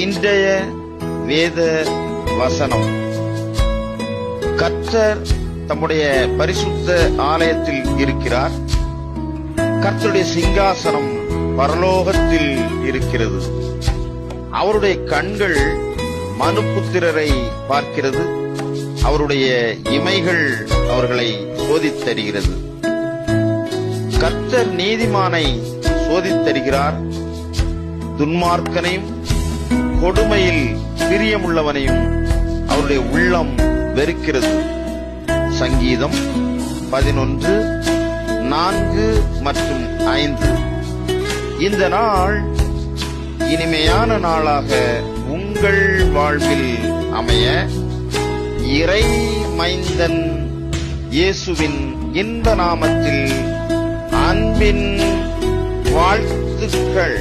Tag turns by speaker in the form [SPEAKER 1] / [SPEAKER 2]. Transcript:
[SPEAKER 1] இன்றைய வேத வசனம். கர்த்தர் தம்முடைய பரிசுத்த ஆலயத்தில் இருக்கிறார். கர்த்தருடைய சிங்காசனம் பரலோகத்தில் இருக்கிறது. அவருடைய கண்கள் மனுபுத்திரரை பார்க்கிறது. அவருடைய இமைகள் அவர்களை சோதித்தருகிறது. கர்த்தர் நீதிமானை சோதித்தருகிறார். துன்மார்க்கனையும் கொடுமையில் பிரியமுள்ளவனையும் அவருடைய உள்ளம் வெறுக்கிறது. சங்கீதம் 11:4 மற்றும் 5. இந்த நாள் இனிமையான நாளாக உங்கள் வாழ்வில் அமைய இறை மைந்தன் இயேசுவின் இன்ப நாமத்தில் அன்பின் வாழ்த்துக்கள்.